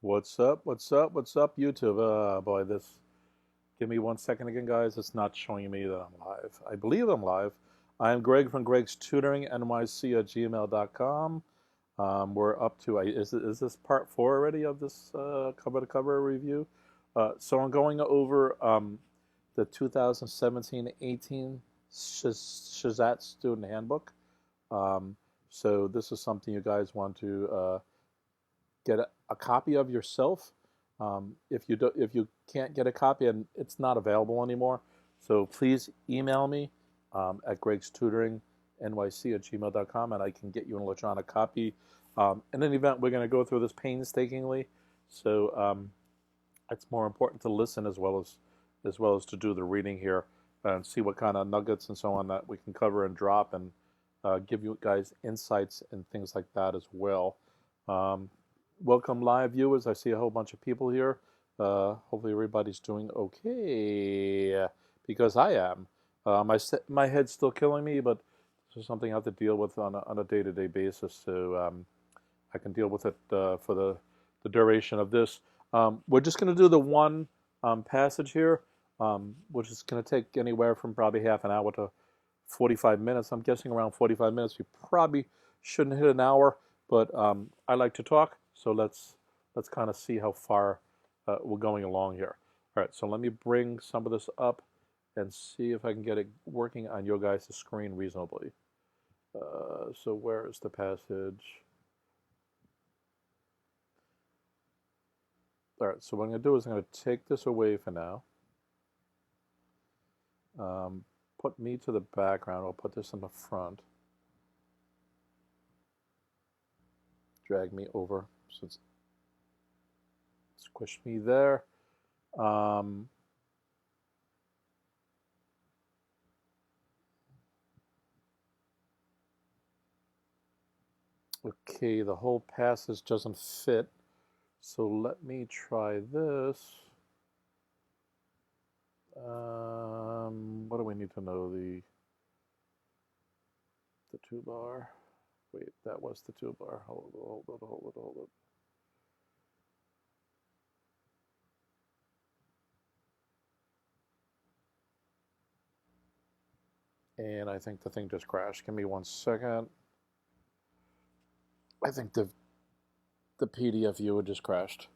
What's up? What's up? What's up, YouTube? Boy, this. Give me 1 second again, guys. It's not showing me that I'm live. I believe I'm live. I am Greg from GregsTutoringNYC at gmail.com. We're up to, is this part 4 already of this cover-to-cover review? So I'm going over the 2017-18 SHSAT Student Handbook. So this is something you guys want to get a copy of yourself. If you can't get a copy and it's not available anymore, so please email me at GregsTutoringNYC at gmail.com and I can get you an electronic copy. In any event, we're going to go through this painstakingly, so it's more important to listen as well as to do the reading here and see what kind of nuggets and so on that we can cover and drop and give you guys insights and things like that as well. Welcome live viewers. I see a whole bunch of people here. Hopefully everybody's doing okay, because I am. My head's still killing me, but this is something I have to deal with on a day-to-day basis, so I can deal with it for the duration of this. We're just going to do the one passage here, which is going to take anywhere from probably half an hour to 45 minutes. I'm guessing around 45 minutes. We probably shouldn't hit an hour, but I like to talk. So let's kind of see how far we're going along here. All right, so let me bring some of this up and see if I can get it working on your guys' screen reasonably. So where is the passage? All right, so what I'm going to do is I'm going to take this away for now. Put me to the background. I'll put this in the front. Drag me over. Since squish me there. Okay, the whole passage doesn't fit, so let me try this. What do we need to know? The toolbar. Wait, that was the toolbar. Hold it. And I think the thing just crashed. Give me 1 second. I think the PDF viewer just crashed.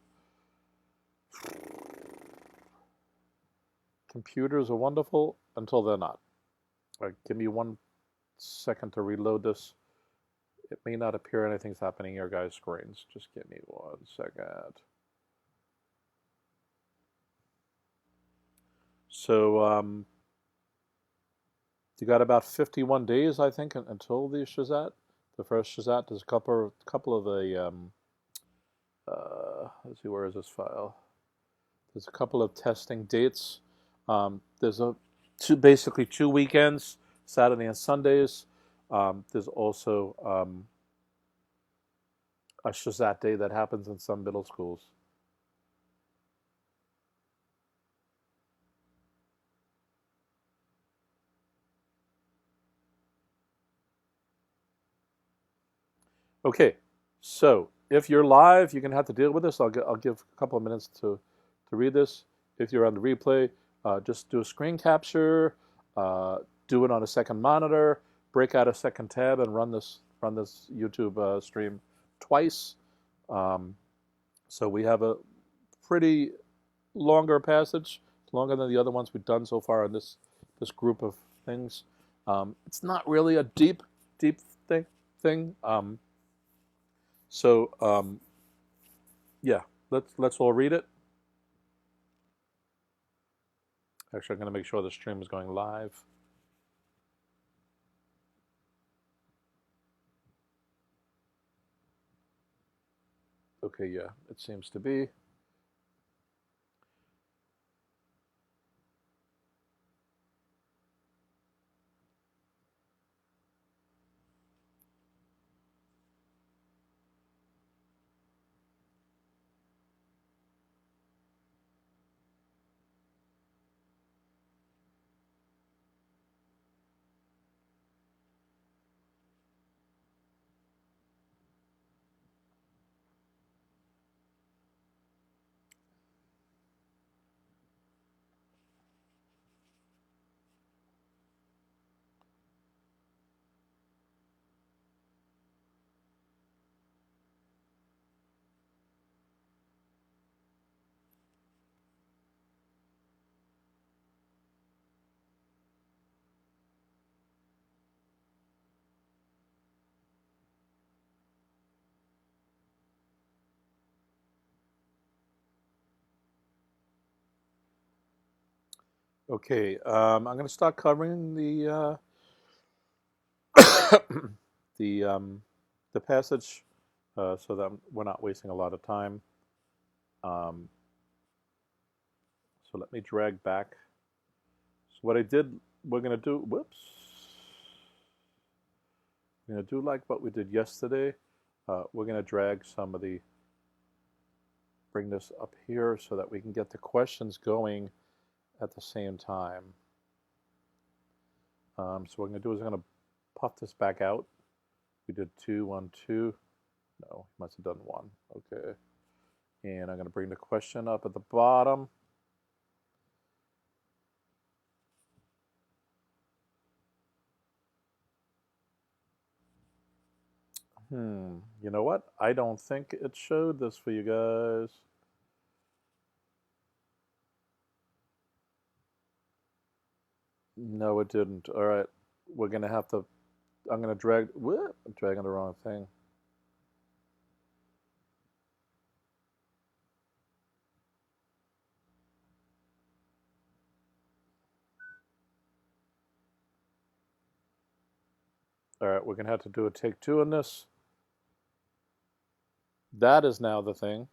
Computers are wonderful until they're not. All right, give me 1 second to reload this. It may not appear anything's happening in your guys' screens. Just give me 1 second. So you got about 51 days, I think, until the SHSAT. The first SHSAT. There's a couple of the let's see, where is this file? There's a couple of testing dates. There's basically 2 weekends, Saturday and Sundays. There's also a SHSAT day that happens in some middle schools. Okay, so if you're live, you're gonna have to deal with this. I'll give a couple of minutes to read this. If you're on the replay, just do a screen capture, do it on a second monitor, break out a second tab, and run this YouTube stream twice. So we have a pretty longer passage, longer than the other ones we've done so far in this group of things. It's not really a deep thing. So yeah, let's all read it. Actually, I'm going to make sure the stream is going live. Okay, yeah, it seems to be. Okay, I'm going to start covering the the passage so that we're not wasting a lot of time. Um, so let me drag back. So what I did, we're going to do, whoops. We're going to do like what we did yesterday. We're going to drag some of the, bring this up here so that we can get the questions going at the same time. So what I'm going to do is I'm going to puff this back out. We did 2, 1, 2. No, must have done 1. Okay. And I'm going to bring the question up at the bottom. You know what? I don't think it showed this for you guys. No, it didn't. All right. We're going to have to, I'm going to drag, what? I'm dragging the wrong thing. All right, we're going to have to do a take 2 on this. That is now the thing.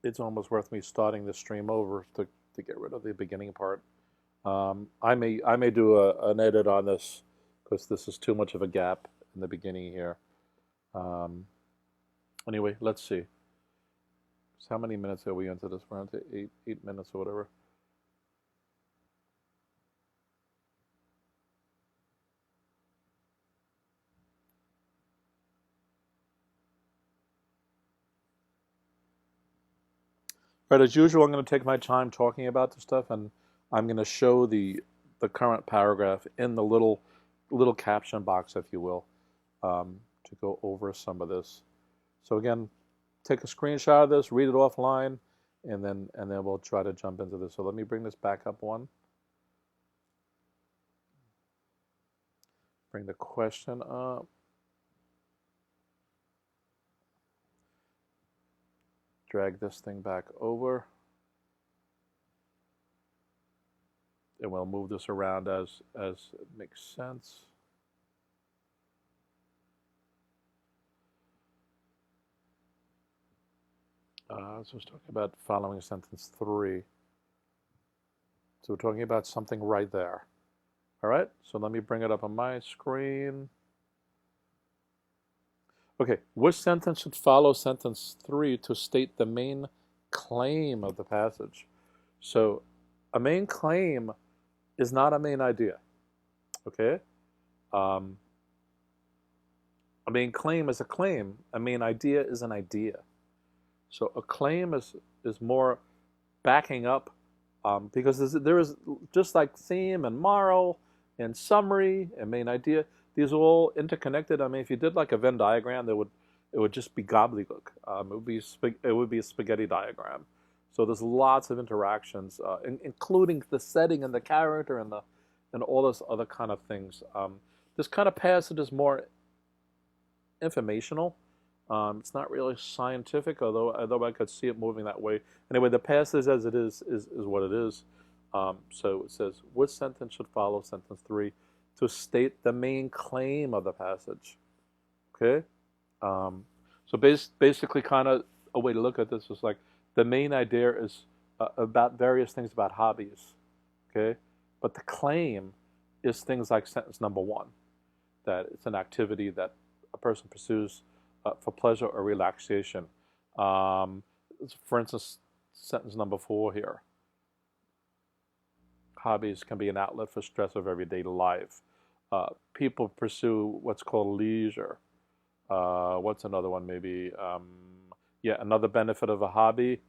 It's almost worth me starting the stream over to get rid of the beginning part. I may do an edit on this because this is too much of a gap in the beginning here. Anyway, let's see. So how many minutes are we into this? We're into 8 minutes or whatever. All right, as usual, I'm going to take my time talking about this stuff, and I'm going to show the current paragraph in the little caption box, if you will, to go over some of this. So again, take a screenshot of this, read it offline, and then we'll try to jump into this. So let me bring this back up one. Bring the question up. Drag this thing back over. And we'll move this around as it makes sense. So I was talking about following sentence 3. So we're talking about something right there. All right, so let me bring it up on my screen. Okay, which sentence should follow sentence 3 to state the main claim of the passage? So a main claim is not a main idea, okay? A main claim is a claim. A main idea is an idea. So a claim is more backing up because there is just like theme and moral and summary and main idea. These are all interconnected. I mean, if you did like a Venn diagram, it would just be gobbledygook. It would be a spaghetti diagram. So there's lots of interactions, including the setting and the character and all those other kind of things. This kind of passage is more informational. It's not really scientific, although I could see it moving that way. Anyway, the passage as it is what it is. So it says, which sentence should follow sentence 3 to state the main claim of the passage? Okay? So basically kind of a way to look at this is like the main idea is about various things about hobbies. Okay? But the claim is things like sentence number 1, that it's an activity that a person pursues for pleasure or relaxation. For instance, sentence number 4 here. Hobbies can be an outlet for stress of everyday life. People pursue what's called leisure. What's another one? Maybe, yeah, another benefit of a hobby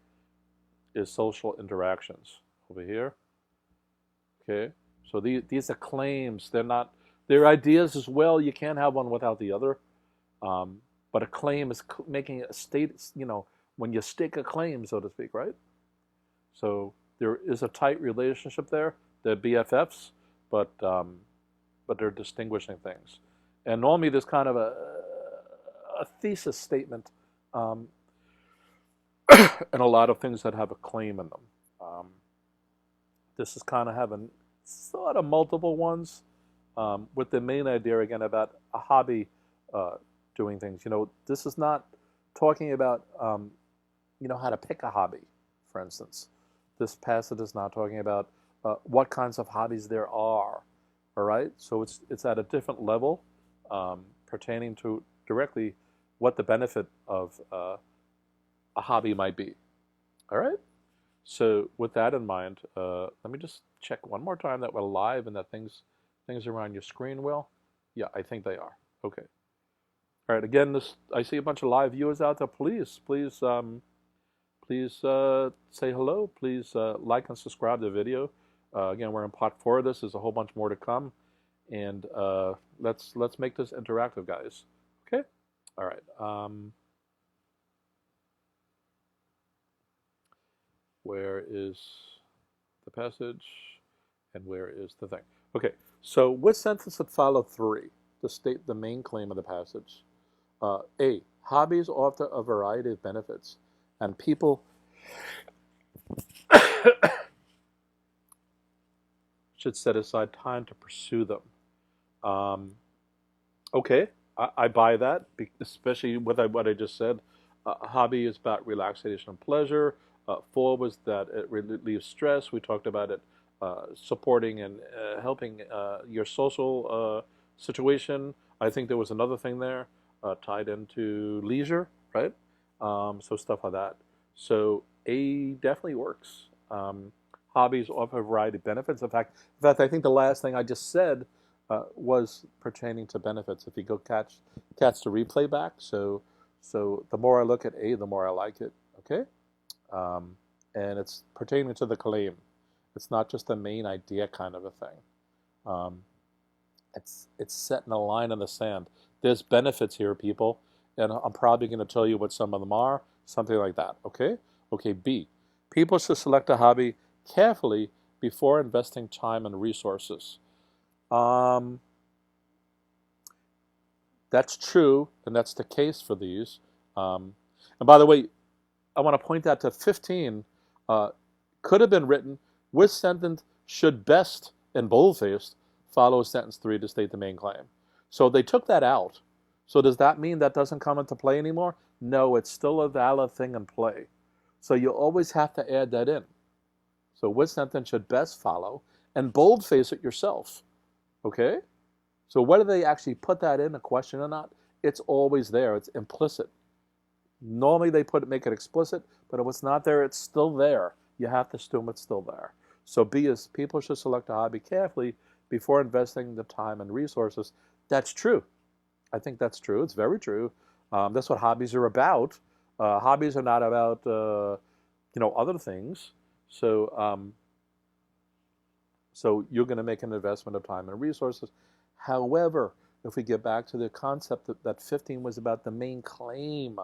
is social interactions over here. Okay, so these are claims. They're ideas as well. You can't have one without the other. But a claim is making a state, when you stake a claim, so to speak, right? So there is a tight relationship there. They're BFFs, but they're distinguishing things. And normally there's kind of a thesis statement and a lot of things that have a claim in them. This is kind of having sort of multiple ones, with the main idea again about a hobby doing things. This is not talking about how to pick a hobby, for instance. This passage is not talking about what kinds of hobbies there are. All right, so it's at a different level, pertaining to directly what the benefit of a hobby might be. All right. So with that in mind, let me just check one more time that we're live and that things are on your screen well. Yeah, I think they are. Okay. All right. Again, I see a bunch of live viewers out there. Please say hello. Please like and subscribe to the video. Again, we're in part 4 of this. There's a whole bunch more to come, and let's make this interactive, guys. Okay. All right. Where is the passage, and where is the thing? Okay, so what sentence would follow 3 to state the main claim of the passage? A, hobbies offer a variety of benefits, and people should set aside time to pursue them. Okay, I buy that, especially with what I just said. A hobby is about relaxation and pleasure. 4 was that it relieves stress. We talked about it supporting and helping your social situation. I think there was another thing there tied into leisure, right? So stuff like that. So A definitely works. Hobbies offer a variety of benefits. In fact, I think the last thing I just said was pertaining to benefits. If you go catch the replay back. So the more I look at A, the more I like it. Okay. And it's pertaining to the claim. It's not just the main idea kind of a thing. It's setting a line in the sand. There's benefits here, people, and I'm probably going to tell you what some of them are, something like that. Okay? Okay, B. People should select a hobby carefully before investing time and resources. That's true, and that's the case for these. And by the way, I want to point out to 15 could have been written, which sentence should best, in boldface, follow sentence 3 to state the main claim. So they took that out. So does that mean that doesn't come into play anymore? No, it's still a valid thing in play. So you always have to add that in. So which sentence should best follow, and boldface it yourself. Okay? So whether they actually put that in a question or not, it's always there. It's implicit. Normally they make it explicit, but if it's not there, it's still there. You have to assume it's still there. So B is people should select a hobby carefully before investing the time and resources. That's true. I think that's true. It's very true. That's what hobbies are about. Hobbies are not about other things. So so you're going to make an investment of time and resources. However, if we get back to the concept that 15 was about the main claim,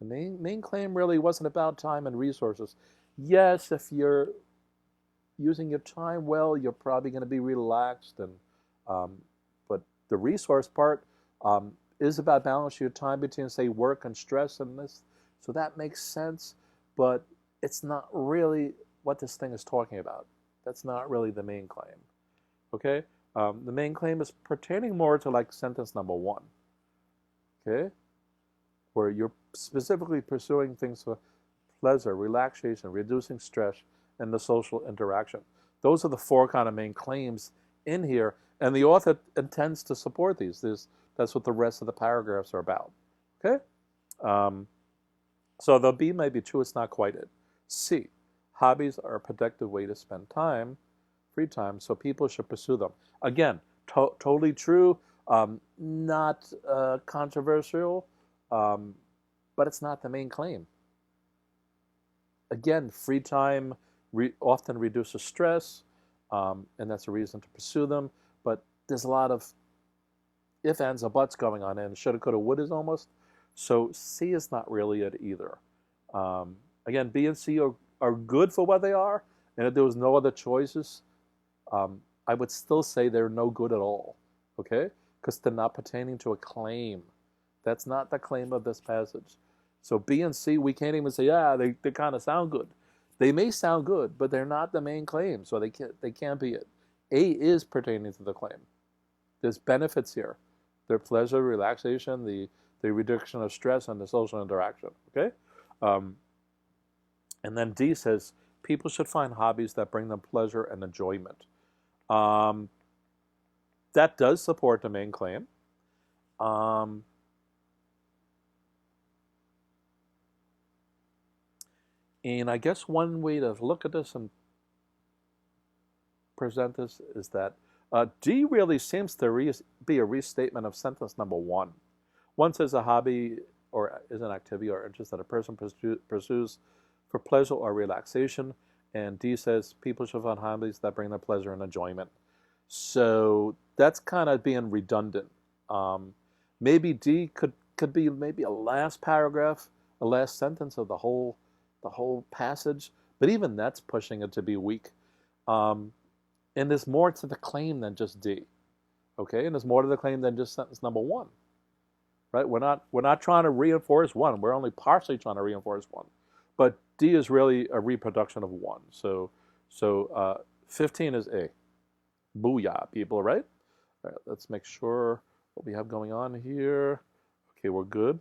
the main claim really wasn't about time and resources. Yes, if you're using your time well, you're probably going to be relaxed, but the resource part is about balancing your time between, say, work and stress and this. So that makes sense, but it's not really what this thing is talking about. That's not really the main claim. Okay? The main claim is pertaining more to like sentence number 1. Okay? Where you're specifically pursuing things for pleasure, relaxation, reducing stress, and the social interaction. Those are the 4 kind of main claims in here, and the author intends to support these. That's what the rest of the paragraphs are about. Okay? So the B may be true, it's not quite it. C, hobbies are a productive way to spend time, free time, so people should pursue them. Again, totally true, not controversial, but it's not the main claim. Again, free time often reduces stress, and that's a reason to pursue them, but there's a lot of if, ands, or buts going on, and shoulda, coulda, woulda almost. So C is not really it either. Again, B and C are good for what they are, and if there was no other choices, I would still say they're no good at all, okay? Because they're not pertaining to a claim. That's not the claim of this passage. So B and C, we can't even say, yeah, they kind of sound good. They may sound good, but they're not the main claim, so they can't be it. A is pertaining to the claim. There's benefits here. Their pleasure, relaxation, the reduction of stress, and the social interaction, okay? And then D says, people should find hobbies that bring them pleasure and enjoyment. That does support the main claim. And I guess one way to look at this and present this is that D really seems to be a restatement of sentence number 1. 1 says a hobby or is an activity or interest that a person pursues for pleasure or relaxation, and D says people should find hobbies that bring them pleasure and enjoyment. So that's kind of being redundant. Maybe D could be maybe a last paragraph, a last sentence of the whole passage, but even that's pushing it to be weak. And there's more to the claim than just D, okay? And there's more to the claim than just sentence number 1, right? We're not trying to reinforce 1. We're only partially trying to reinforce 1, but D is really a reproduction of 1. So 15 is A. Booyah, people, right? All right, let's make sure what we have going on here. Okay, we're good.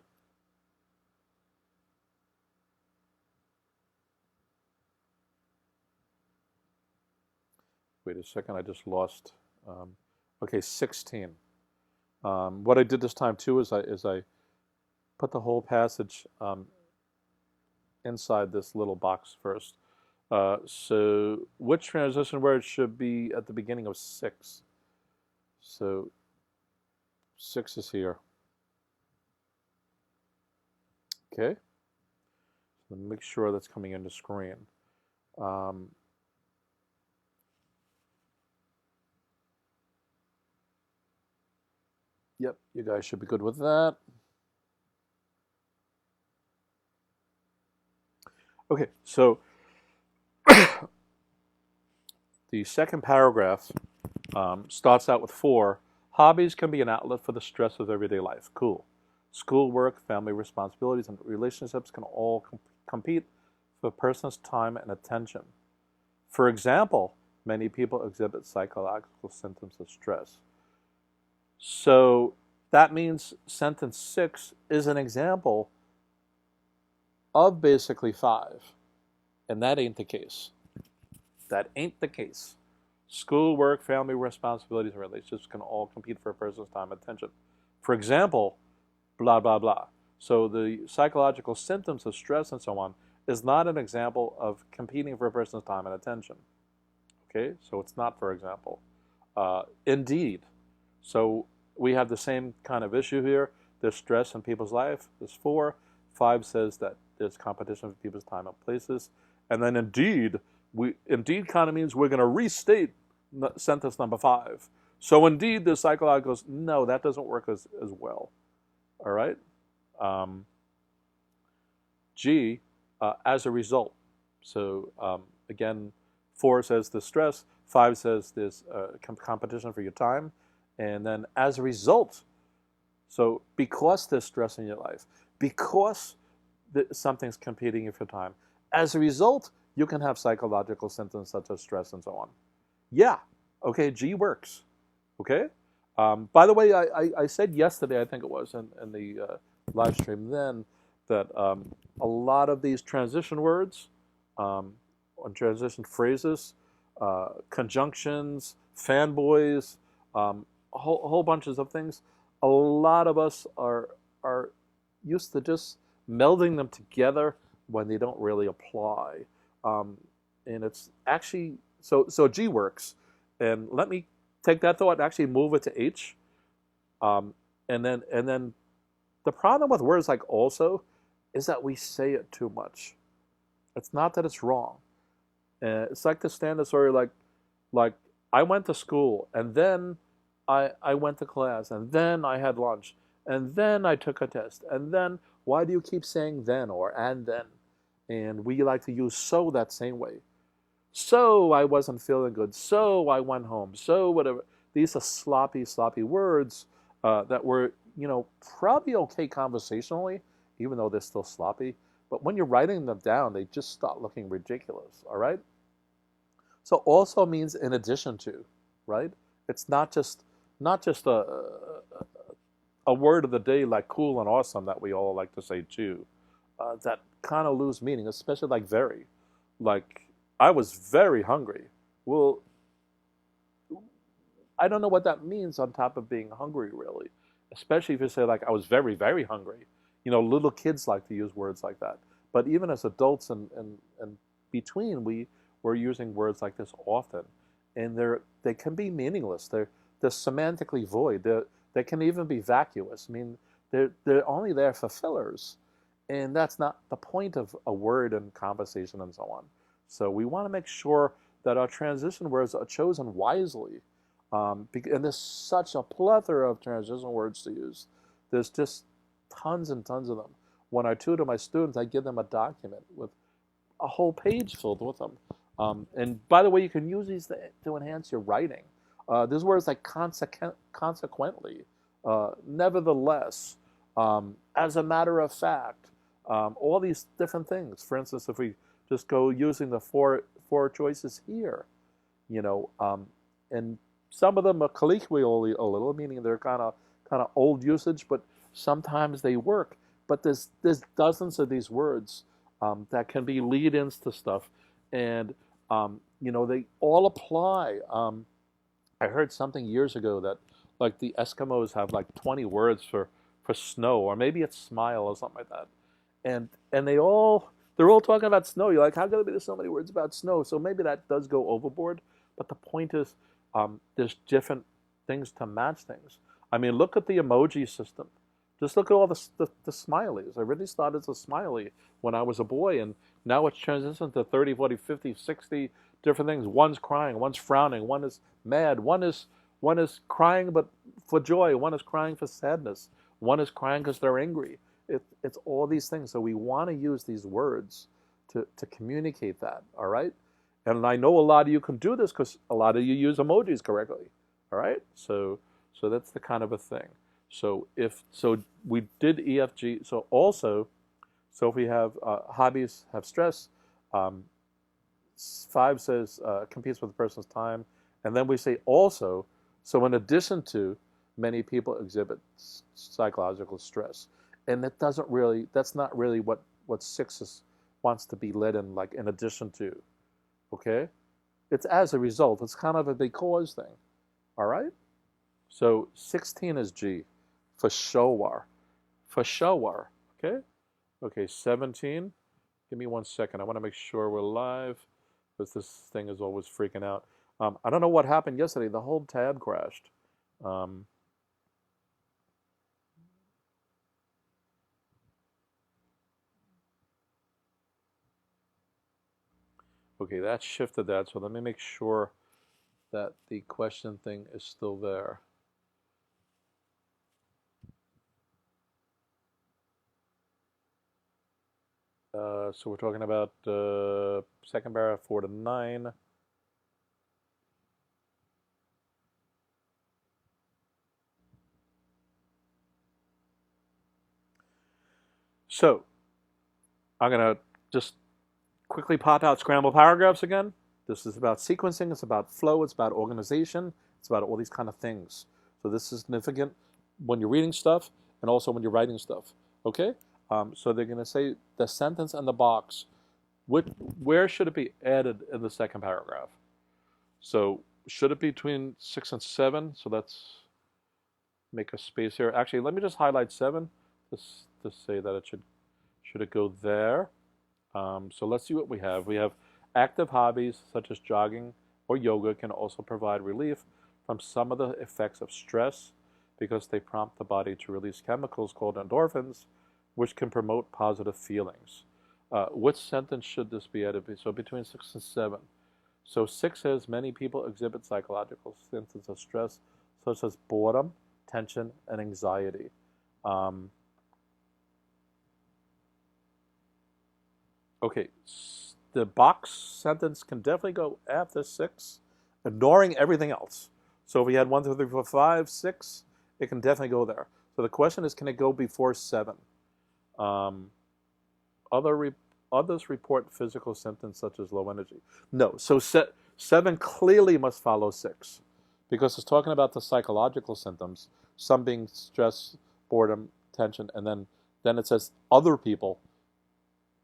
Wait a second, I just lost. Okay, 16. What I did this time too is I put the whole passage inside this little box first. So which transition word should be at the beginning of 6? So 6 is here. Okay. So make sure that's coming into screen. Yep, you guys should be good with that. Okay, so the second paragraph starts out with 4. Hobbies can be an outlet for the stress of everyday life. Cool. Schoolwork, family responsibilities, and relationships can all compete for a person's time and attention. For example, many people exhibit psychological symptoms of stress. So that means sentence 6 is an example of basically 5. And that ain't the case. That ain't the case. Schoolwork, family responsibilities, and relationships can all compete for a person's time and attention. For example, blah, blah, blah. So the psychological symptoms of stress and so on is not an example of competing for a person's time and attention. Okay, so it's not, for example. Indeed. So we have the same kind of issue here. There's stress in people's life. There's 4. 5 says that there's competition for people's time and places. And then indeed kind of means we're going to restate sentence number 5. So indeed, the psychological, no, that doesn't work as well. All right? G, as a result. So again, 4 says there's stress. 5 says there's competition for your time. And then as a result, so because there's stress in your life, because something's competing for time, as a result, you can have psychological symptoms such as stress and so on. Yeah, okay, G works, okay? By the way, I said yesterday, I think it was, in the live stream then, that a lot of these transition words, and transition phrases, conjunctions, fanboys, whole bunches of things, a lot of us are used to just melding them together when they don't really apply. And it's actually, so G works. And let me take that thought and actually move it to H. And then the problem with words like also is that we say it too much. It's not that it's wrong. It's like the standard story, like I went to school, and then I went to class, and then I had lunch, and then I took a test, and then, why do you keep saying then or and then? And we like to use so that same way. So I wasn't feeling good, so I went home, so whatever. These are sloppy words that were, probably okay conversationally, even though they're still sloppy. But when you're writing them down, they just start looking ridiculous, all right? So also means in addition to, right? It's not just a word of the day like cool and awesome that we all like to say too. That kind of lose meaning, especially like very. Like, I was very hungry. Well, I don't know what that means on top of being hungry, really. Especially if you say, like, I was very, very hungry. You know, little kids like to use words like that. But even as adults and between, we're using words like this often. And they can be meaningless. They're semantically void. They can even be vacuous. I mean, they're only there for fillers. And that's not the point of a word and conversation and so on. So we want to make sure that our transition words are chosen wisely. And there's such a plethora of transition words to use. There's just tons and tons of them. When I tutor my students, I give them a document with a whole page filled with them. And by the way, you can use these to enhance your writing. There's words like consequently, nevertheless, as a matter of fact, all these different things. For instance, if we just go using the four choices here, you know, and some of them are colloquially a little, meaning they're kind of old usage, but sometimes they work. But there's dozens of these words that can be lead-ins to stuff, and you know, they all apply. I heard something years ago that like the Eskimos have like 20 words for snow, or maybe it's smile or something like that, and they're all talking about snow. You're like, how could there be so many words about snow? So maybe that does go overboard. But the point is, there's different things to match things. I mean, look at the emoji system. Just look at all the smileys. I really started as a smiley when I was a boy, and now it's transitioned to 30, 40, 50, 60 different things. One's crying, one's frowning, one is mad, one is crying but for joy, one is crying for sadness, one is crying because they're angry. It's all these things. So we want to use these words to communicate that, all right? And I know a lot of you can do this because a lot of you use emojis correctly, all right? So that's the kind of a thing. So we did EFG. So if we have hobbies have stress, 5 says competes with the person's time, and then we say also. So in addition to, many people exhibit psychological stress, and that's not really what 6 wants to be led in, like in addition to. Okay, it's as a result. It's kind of a because thing. All right. So 16 is G for shower. For shower. Okay. Okay. 17. Give me 1 second. I want to make sure we're live because this thing is always freaking out. I don't know what happened yesterday. The whole tab crashed. Okay, that shifted that. So let me make sure that the question thing is still there. So we're talking about second paragraph 4 to 9. So I'm going to just quickly pop out scrambled paragraphs again. This is about sequencing, it's about flow, it's about organization, it's about all these kind of things. So this is significant when you're reading stuff and also when you're writing stuff, okay? So they're going to say the sentence and the box, where should it be added in the second paragraph? So should it be between 6 and 7? So let's make a space here. Actually, let me just highlight 7 to say that it should it go there? So let's see what we have. We have active hobbies such as jogging or yoga can also provide relief from some of the effects of stress because they prompt the body to release chemicals called endorphins, which can promote positive feelings. Which sentence should this be added? So between 6 and 7. So 6 says many people exhibit psychological symptoms of stress such as boredom, tension, and anxiety. Okay, the box sentence can definitely go after 6, ignoring everything else. So if we had 1, 2, 3, 4, 5, 6, it can definitely go there. So the question is, can it go before 7? Other others report physical symptoms such as low energy. No, so 7 clearly must follow 6 because it's talking about the psychological symptoms, some being stress, boredom, tension, and then it says other people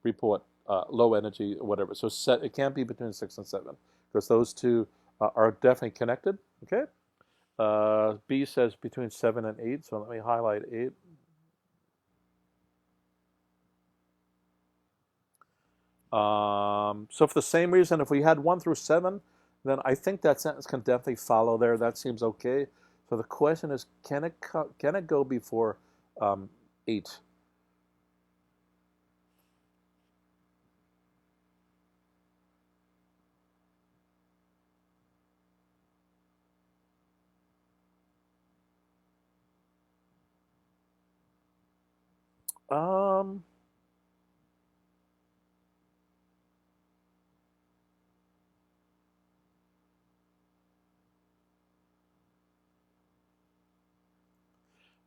report low energy or whatever. So it can't be between 6 and 7 because those two are definitely connected. Okay. B says between 7 and 8, so let me highlight 8. So for the same reason, if we had 1 through 7, then I think that sentence can definitely follow there. That seems okay. So the question is, can it go before 8? Um,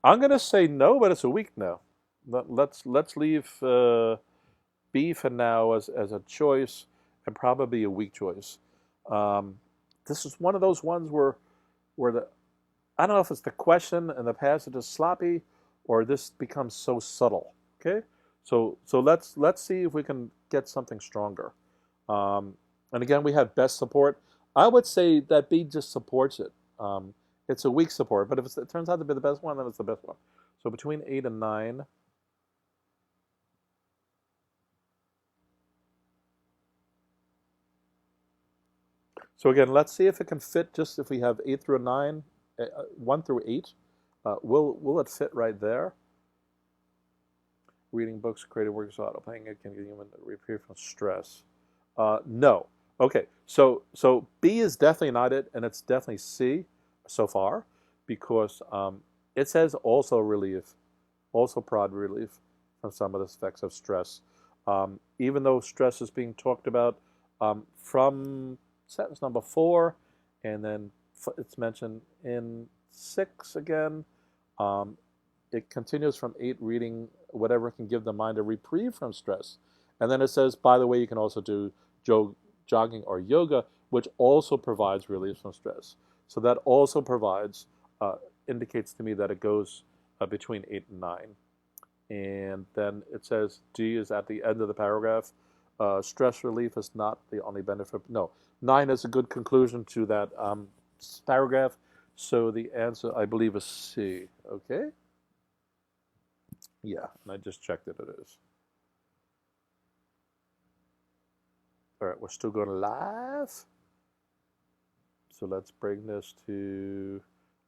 I'm going to say no, but it's a weak no. Let's leave B for now as a choice and probably a weak choice. This is one of those ones where I don't know if it's the question and the passage is sloppy or this becomes so subtle. Okay, so let's see if we can get something stronger. And again, we have best support. I would say that B just supports it. It's a weak support, but if it turns out to be the best one, then it's the best one. So between 8 and 9. So again, let's see if it can fit. Just if we have 8 through 9, 1 through 8, will it fit right there? Reading books, creative works, auto playing, it can give you a reprieve from stress. No. Okay, so B is definitely not it, and it's definitely C so far, because it says also relief, also prod relief from some of the effects of stress. Even though stress is being talked about from sentence number 4, and then it's mentioned in 6 again. It continues from 8, reading whatever can give the mind a reprieve from stress. And then it says, by the way, you can also do jogging or yoga, which also provides relief from stress. So that also provides, indicates to me that it goes between 8 and 9. And then it says D is at the end of the paragraph. Stress relief is not the only benefit. No, 9 is a good conclusion to that paragraph. So the answer, I believe, is C. Okay? Yeah, and I just checked it. It is. All right, we're still going live. So let's bring this to,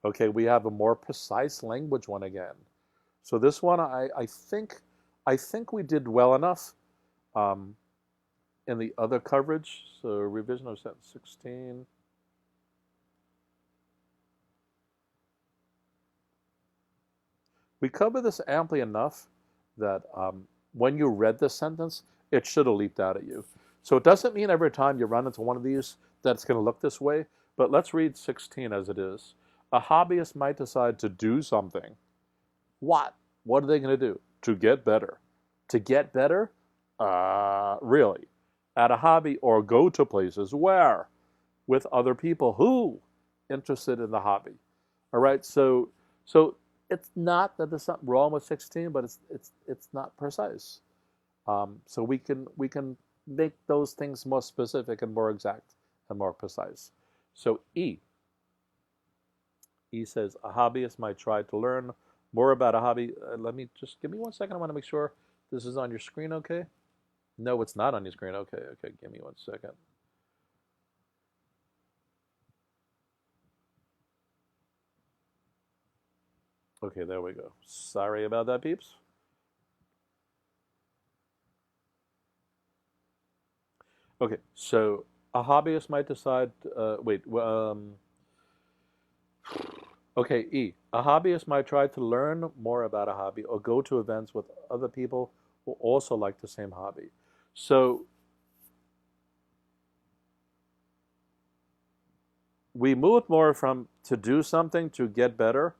okay, we have a more precise language one again. So this one, I think we did well enough in the other coverage. So revision of sentence 16. We covered this amply enough that when you read this sentence, it should have leaped out at you. So it doesn't mean every time you run into one of these that it's going to look this way, but let's read 16 as it is. A hobbyist might decide to do something. What? What are they going to do? To get better. To get better? Really? At a hobby or go to places where? With other people who interested in the hobby. All right, so it's not that there's something wrong with 16, but it's not precise. So we can make those things more specific and more exact and more precise. So E says a hobbyist might try to learn more about a hobby. Let me just give me 1 second. I want to make sure this is on your screen. Okay. No, it's not on your screen. Okay. Give me 1 second. Okay, there we go. Sorry about that, peeps. Okay, so a hobbyist might decide, okay, E. A hobbyist might try to learn more about a hobby or go to events with other people who also like the same hobby. So we moved more from to do something to get better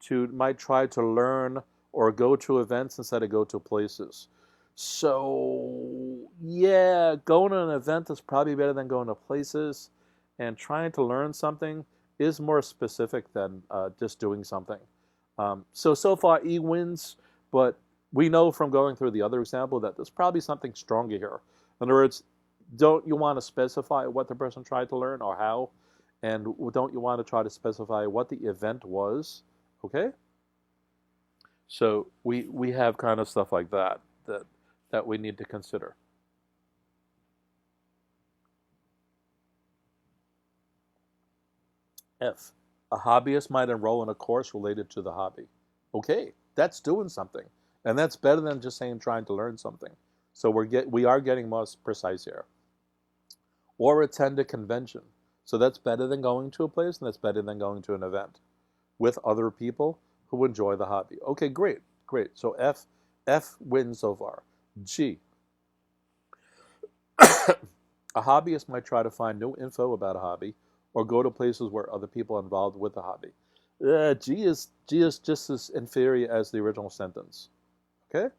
to might try to learn or go to events instead of go to places. So yeah, going to an event is probably better than going to places, and trying to learn something is more specific than just doing something. So far E wins, but we know from going through the other example that there's probably something stronger here. In other words, don't you want to specify what the person tried to learn or how? And don't you want to try to specify what the event was? Okay? So we have kind of stuff like that that we need to consider. F. A hobbyist might enroll in a course related to the hobby. Okay, that's doing something. And that's better than just saying trying to learn something. So we are getting more precise here. Or attend a convention. So that's better than going to a place, and that's better than going to an event with other people who enjoy the hobby. Okay, great, great. So F wins so far. G. A hobbyist might try to find new info about a hobby or go to places where other people are involved with the hobby. G is just as inferior as the original sentence. Okay?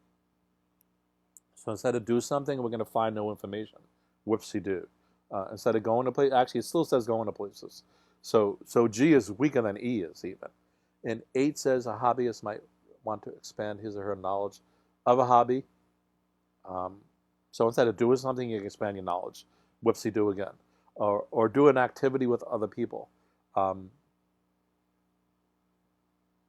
So instead of do something, we're going to find no information. Whoopsie-doo. Instead of going to places, actually it still says going to places. So G is weaker than E is even. And 8 says a hobbyist might want to expand his or her knowledge of a hobby. So instead of doing something, you can expand your knowledge. Whoopsie-doo again. Or do an activity with other people.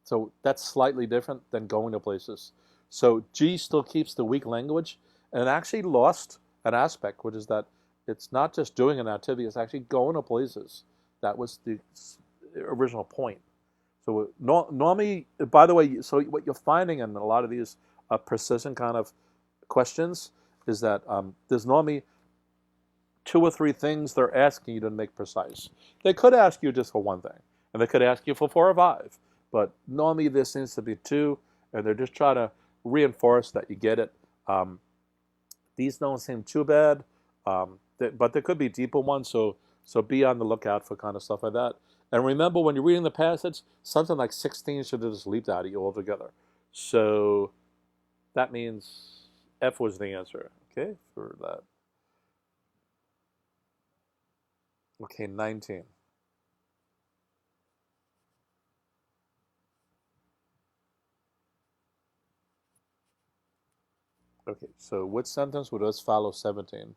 So that's slightly different than going to places. So G still keeps the weak language, and it actually lost an aspect, which is that it's not just doing an activity, it's actually going to places. That was the original point. So normally, by the way, so what you're finding in a lot of these precision kind of questions is that there's normally 2 or 3 things they're asking you to make precise. They could ask you just for one thing, and they could ask you for 4 or 5. But normally there seems to be 2, and they're just trying to reinforce that you get it. These don't seem too bad, but there could be deeper ones, so be on the lookout for kind of stuff like that. And remember, when you're reading the passage, something like 16 should have just leaped out at you altogether. So that means F was the answer, okay, for that. Okay, 19. Okay, so which sentence would us follow 17? Okay,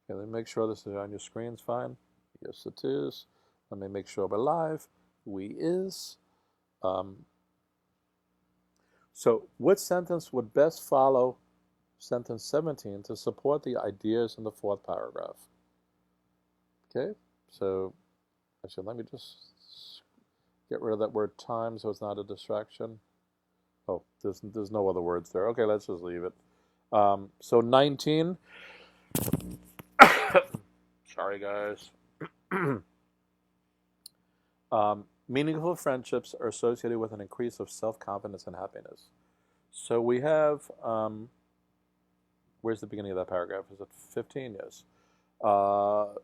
let me make sure this is on your screens fine. Yes, it is. Let me make sure we're live. We is. So which sentence would best follow sentence 17 to support the ideas in the 4th paragraph? Okay, so actually let me just get rid of that word time so it's not a distraction. Oh, there's no other words there. Okay, let's just leave it. So 19. Sorry, guys. Meaningful friendships are associated with an increase of self-confidence and happiness. So we have, where's the beginning of that paragraph? Is it 15? Yes. A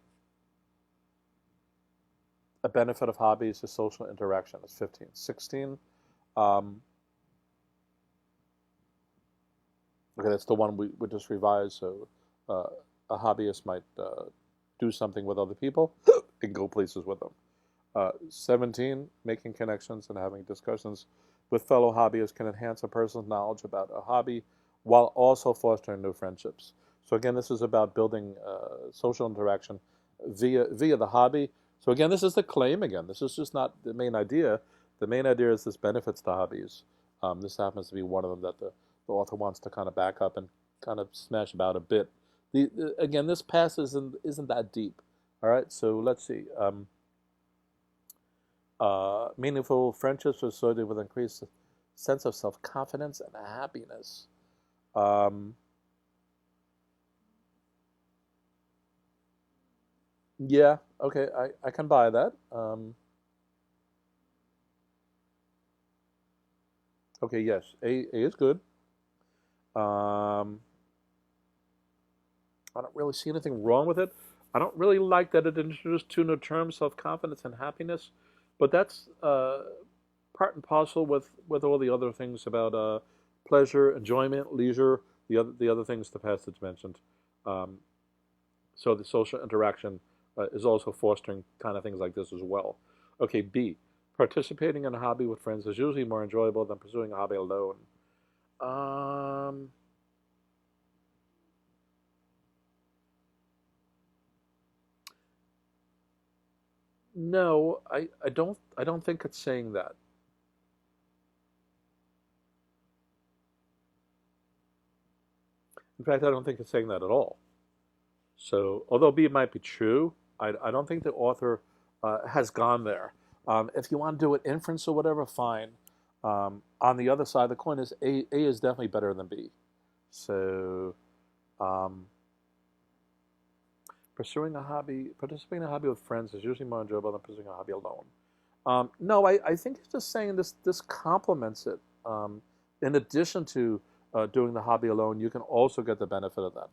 benefit of hobbies is social interaction. It's 15. 16. Okay, that's the one we just revised. So a hobbyist might do something with other people and go places with them. 17, making connections and having discussions with fellow hobbyists can enhance a person's knowledge about a hobby while also fostering new friendships. So again, this is about building social interaction via the hobby. So again, this is the claim again. This is just not the main idea. The main idea is this benefits to hobbies. This happens to be one of them that the author wants to kind of back up and kind of smash about a bit. Again, this passage isn't that deep. All right, so let's see. Meaningful friendships are associated with increased sense of self-confidence and happiness. Yeah, okay, I can buy that. Okay, yes, A is good. I don't really see anything wrong with it. I don't really like that it introduced 2 new terms, self-confidence and happiness, but that's part and parcel with all the other things about pleasure, enjoyment, leisure, the other things the passage mentioned. Um, so the social interaction is also fostering kind of things like this as well. Okay, B. Participating in a hobby with friends is usually more enjoyable than pursuing a hobby alone. Um, no, I don't think it's saying that. In fact, I don't think it's saying that at all. So, although B might be true, I don't think the author has gone there. If you want to do an inference or whatever, fine. On the other side of the coin is A is definitely better than B. So, um, participating in a hobby with friends is usually more enjoyable than pursuing a hobby alone. No, I think he's just saying this complements it. In addition to doing the hobby alone, you can also get the benefit of that.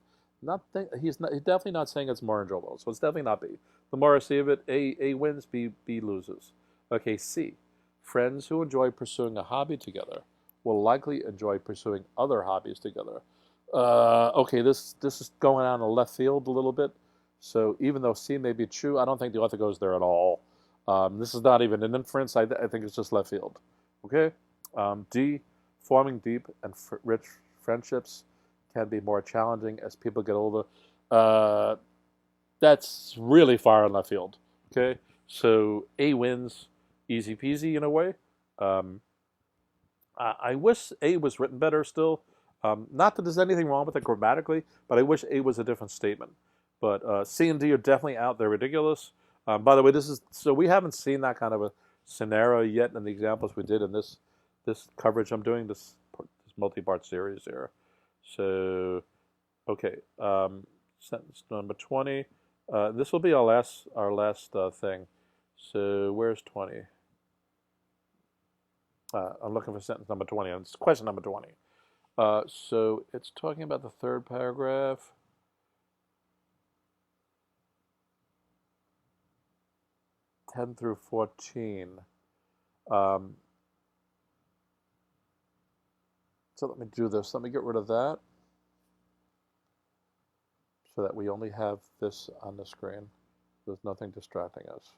He's definitely not saying it's more enjoyable, so it's definitely not B. The more I see of it, A wins, B loses. Okay, C. Friends who enjoy pursuing a hobby together will likely enjoy pursuing other hobbies together. Okay, this is going on in left field a little bit. So even though C may be true, I don't think the author goes there at all. This is not even an inference. I think it's just left field. Okay? D, forming deep and rich friendships can be more challenging as people get older. Uh, that's really far in left field. Okay? So A wins, easy peasy in a way. Um, I wish A was written better still. Not that there's anything wrong with it grammatically, but I wish A was a different statement. But C and D are definitely out there ridiculous. By the way, so we haven't seen that kind of a scenario yet in the examples we did in this coverage I'm doing, this multi-part series here. So, okay, sentence number 20. This will be our last thing. So where's 20? I'm looking for sentence number 20, and it's question number 20. So it's talking about the third paragraph. Ten through 14. So let me do this. Let me get rid of that so that we only have this on the screen. There's nothing distracting us.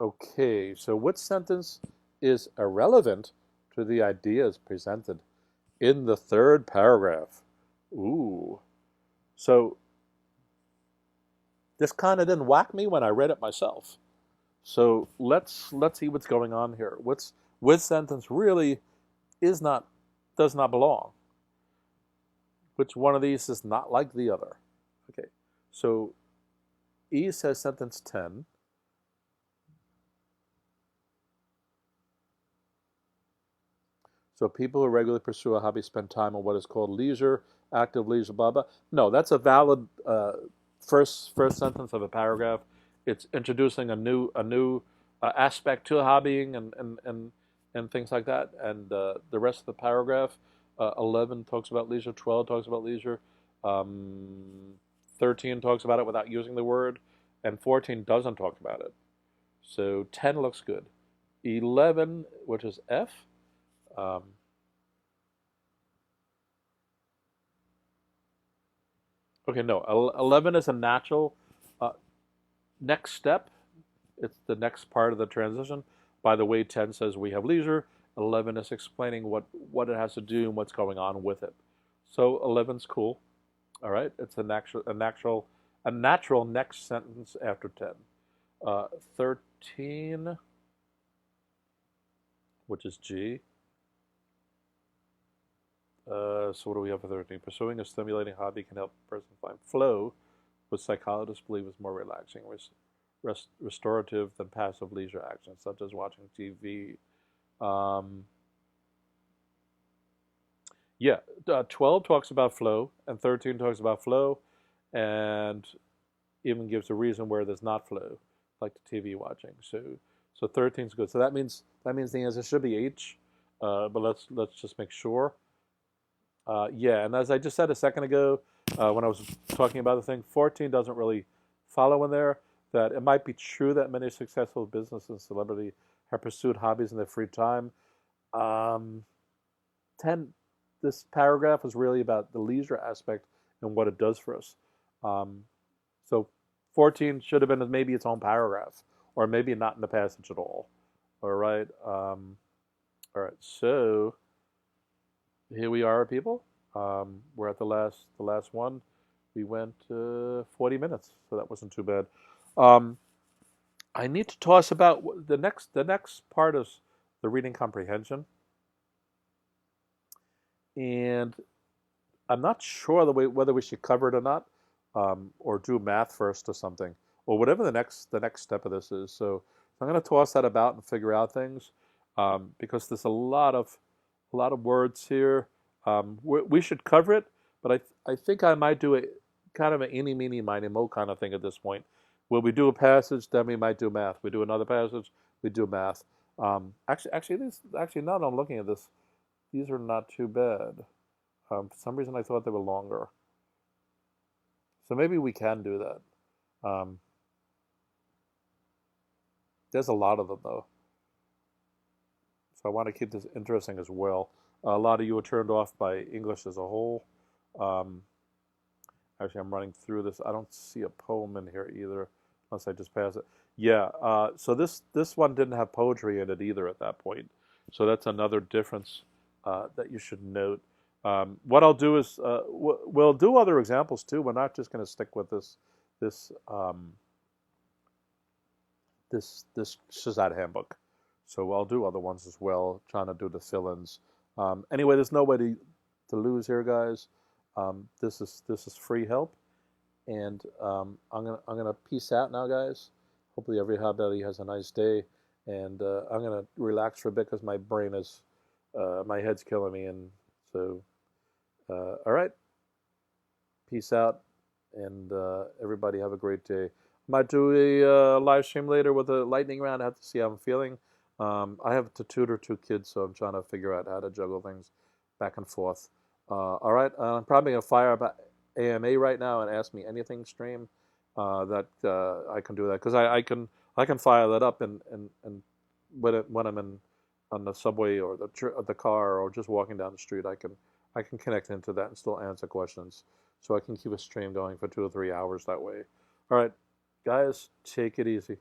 Okay, so what sentence is irrelevant to the ideas presented in the third paragraph? Ooh. So this kind of didn't whack me when I read it myself. So let's see what's going on here. Which sentence really does not belong? Which one of these is not like the other? Okay, so E says sentence 10. So people who regularly pursue a hobby spend time on what is called leisure, active leisure, blah, blah. No, that's a valid first sentence of a paragraph. It's introducing a new aspect to hobbying and things like that. And the rest of the paragraph, 11 talks about leisure, 12 talks about leisure, 13 talks about it without using the word, and 14 doesn't talk about it. So 10 looks good. 11, which is F, okay, no, 11 is a natural next step. It's the next part of the transition. By the way, 10 says we have leisure. 11 is explaining what it has to do and what's going on with it. So 11's cool. All right, it's a natural next sentence after 10. 13, which is G. So what do we have for 13? Pursuing a stimulating hobby can help a person find flow, which psychologists believe is more relaxing, restorative than passive leisure actions, such as watching TV. Yeah, 12 talks about flow, and 13 talks about flow, and even gives a reason where there's not flow, like the TV watching. So 13 is good. So that means the answer should be H, but let's just make sure. Yeah, and as I just said a second ago, when I was talking about the thing, 14 doesn't really follow in there. That it might be true that many successful business and celebrity have pursued hobbies in their free time. this paragraph is really about the leisure aspect and what it does for us. So 14 should have been maybe its own paragraph, or maybe not in the passage at all. All right. All right. So here we are, people. We're at the last one. We went 40 minutes, so that wasn't too bad. I need to toss about the next part is the reading comprehension, and I'm not sure whether we should cover it or not, or do math first or something, or whatever the next step of this is. So I'm going to toss that about and figure out things, because there's a lot of words here. We should cover it, but I think I might do a kind of an eeny, meeny, miny, mo kind of thing at this point. Where we do a passage, then we might do math. We do another passage, we do math. Actually, now that I'm looking at this, these are not too bad. For some reason, I thought they were longer. So maybe we can do that. There's a lot of them, though. So I want to keep this interesting as well. A lot of you are turned off by English as a whole. Actually, I'm running through this. I don't see a poem in here either, unless I just pass it. Yeah, so this one didn't have poetry in it either at that point. So that's another difference that you should note. What I'll do is we'll do other examples too. We're not just going to stick with this SHSAT handbook. So I'll do other ones as well, trying to do the fill-ins. Anyway, there's no way to lose here, guys. This is free help, and I'm gonna peace out now, guys. Hopefully everybody has a nice day, and I'm gonna relax for a bit because my brain is my head's killing me, and so all right, peace out, and everybody have a great day. Might do a live stream later with a lightning round. I have to see how I'm feeling. I have to tutor 2 kids, so I'm trying to figure out how to juggle things back and forth. All right, I'm probably going to fire up AMA right now and ask me anything stream that I can do that, because I can fire that up and when I'm on the subway or the car or just walking down the street, I can connect into that and still answer questions. So I can keep a stream going for 2 or 3 hours that way. All right, guys, take it easy.